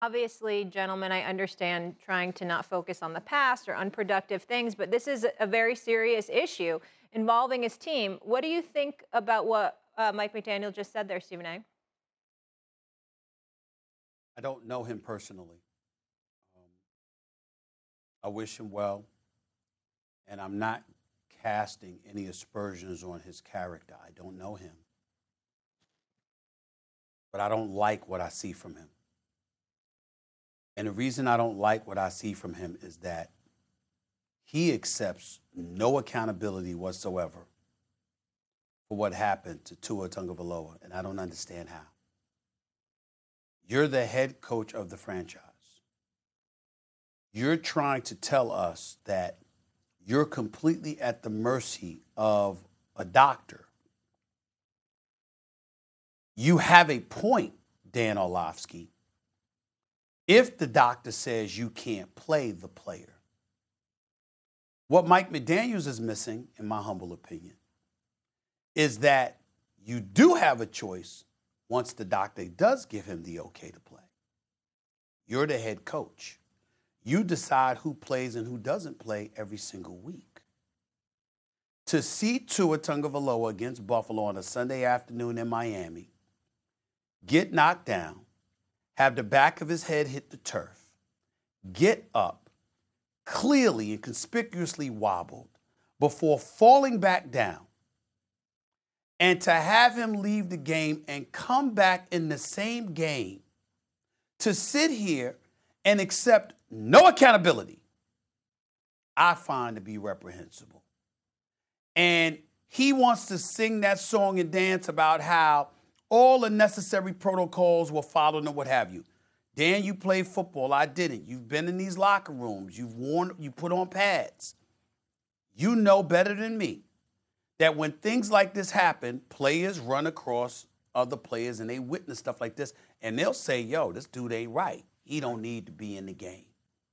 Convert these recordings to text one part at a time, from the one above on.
Obviously, gentlemen, I understand trying to not focus on the past or unproductive things, but this is a very serious issue involving his team. What do you think about what Mike McDaniel just said there, Stephen A? I don't know him personally. Um, I wish him well, and I'm not casting any aspersions on his character. I don't know him. But I don't like what I see from him. And the reason I don't like what I see from him is that he accepts no accountability whatsoever for what happened to Tua Tagovailoa, and I don't understand how. You're the head coach of the franchise. You're trying to tell us that you're completely at the mercy of a doctor. You have a point, Dan Orlovsky, if the doctor says you can't play the player. What Mike McDaniels is missing, in my humble opinion, is that you do have a choice once the doctor does give him the okay to play. You're the head coach. You decide who plays and who doesn't play every single week. To see Tua Tagovailoa against Buffalo on a Sunday afternoon in Miami, get knocked down, have the back of his head hit the turf, get up, clearly and conspicuously wobbled before falling back down, and to have him leave the game and come back in the same game to sit here and accept no accountability, I find to be reprehensible. And he wants to sing that song and dance about how all the necessary protocols were followed and what have you. Dan, you played football. I didn't. You've been in these locker rooms. You put on pads. You know better than me that when things like this happen, players run across other players and they witness stuff like this, and they'll say, yo, this dude ain't right. He don't need to be in the game.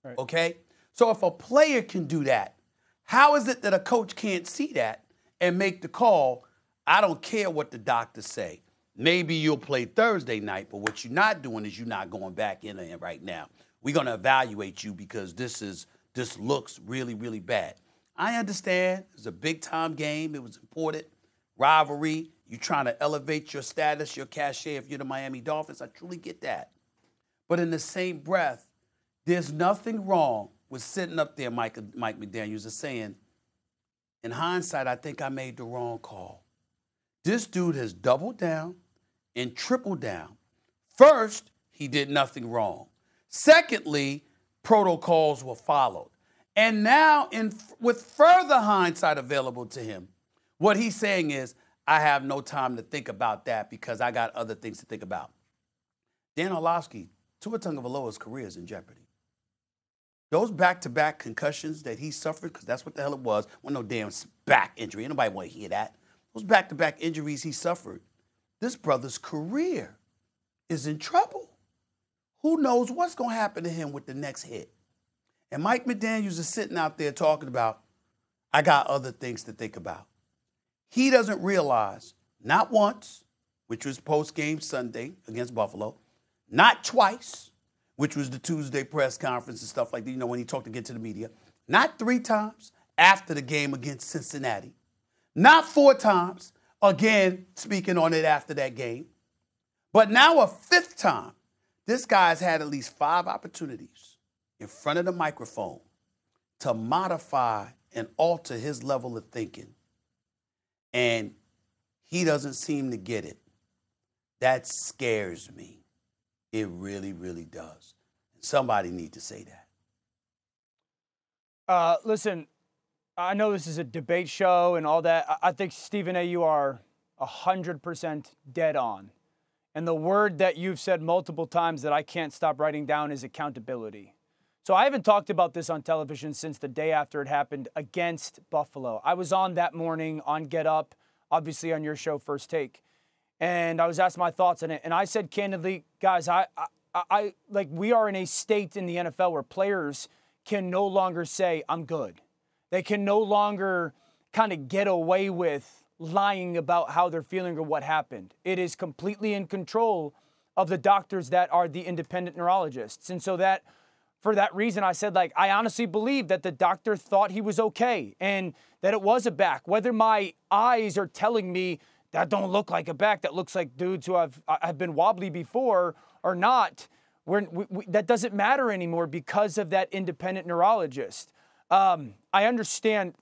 Right. Okay? So if a player can do that, how is it that a coach can't see that and make the call, I don't care what the doctors say. Maybe you'll play Thursday night, but what you're not doing is you're not going back in there right now. We're going to evaluate you because this looks really, really bad. I understand. It's a big-time game. It was important. Rivalry. You're trying to elevate your status, your cachet if you're the Miami Dolphins. I truly get that. But in the same breath, there's nothing wrong with sitting up there, Mike McDaniels, and saying, in hindsight, I think I made the wrong call. This dude has doubled down and tripled down. First, he did nothing wrong. Secondly, protocols were followed. And now, with further hindsight available to him, what he's saying is, I have no time to think about that because I got other things to think about. Dan Orlovsky, Tua Tagovailoa's career is in jeopardy. Those back-to-back concussions that he suffered, because that's what the hell it was, no damn back injury. Anybody want to hear that? Those back-to-back injuries he suffered, this brother's career is in trouble. Who knows what's going to happen to him with the next hit? And Mike McDaniels is sitting out there talking about, I got other things to think about. He doesn't realize, not once, which was post-game Sunday against Buffalo, not twice, which was the Tuesday press conference and stuff like that, when he talked again to the media, not 3 times after the game against Cincinnati, not 4 times, again, speaking on it after that game, but now a 5th time. This guy's had at least 5 opportunities in front of the microphone to modify and alter his level of thinking, and he doesn't seem to get it. That scares me. It really, really does. Somebody need to say that. Listen, I know this is a debate show and all that. I think, Stephen A., you are 100% dead on. And the word that you've said multiple times that I can't stop writing down is accountability. So I haven't talked about this on television since the day after it happened against Buffalo. I was on that morning on Get Up, obviously on your show, First Take. And I was asked my thoughts on it. And I said candidly, guys, we are in a state in the NFL where players can no longer say, I'm good. They can no longer kind of get away with lying about how they're feeling or what happened. It is completely in control of the doctors that are the independent neurologists. And so that, for that reason, I said, like, I honestly believe that the doctor thought he was okay and that it was a back. Whether my eyes are telling me that don't look like a back, that looks like dudes who have been wobbly before or not, that doesn't matter anymore because of that independent neurologist. I understand,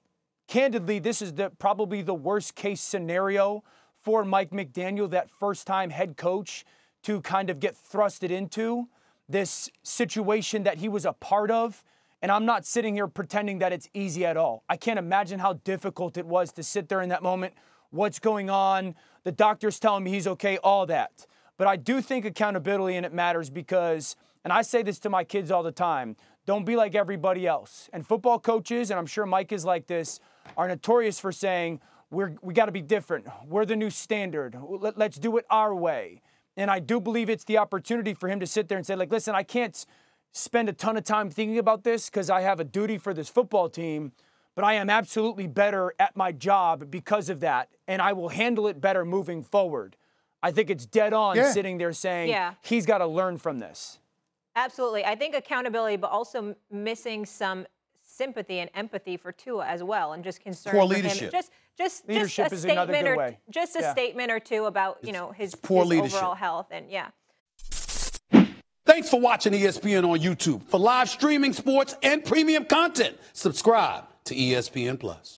candidly, this is probably the worst case scenario for Mike McDaniel, that first-time head coach, to kind of get thrusted into this situation that he was a part of. And I'm not sitting here pretending that it's easy at all. I can't imagine how difficult it was to sit there in that moment. What's going on? The doctor's telling me he's okay, all that. But I do think accountability in it matters because, and I say this to my kids all the time, don't be like everybody else. And football coaches, and I'm sure Mike is like this, are notorious for saying, we got to be different. We're the new standard. Let's do it our way. And I do believe it's the opportunity for him to sit there and say, like, listen, I can't spend a ton of time thinking about this because I have a duty for this football team, but I am absolutely better at my job because of that, and I will handle it better moving forward. I think it's dead on sitting there saying he's got to learn from this. Absolutely. I think accountability, but also missing some sympathy and empathy for Tua as well, and just concern poor for leadership. Him. Just leadership a is another statement good or way. Just a statement or two about his leadership. overall health, and Thanks for watching ESPN on YouTube. For live streaming, sports, and premium content, subscribe to ESPN+.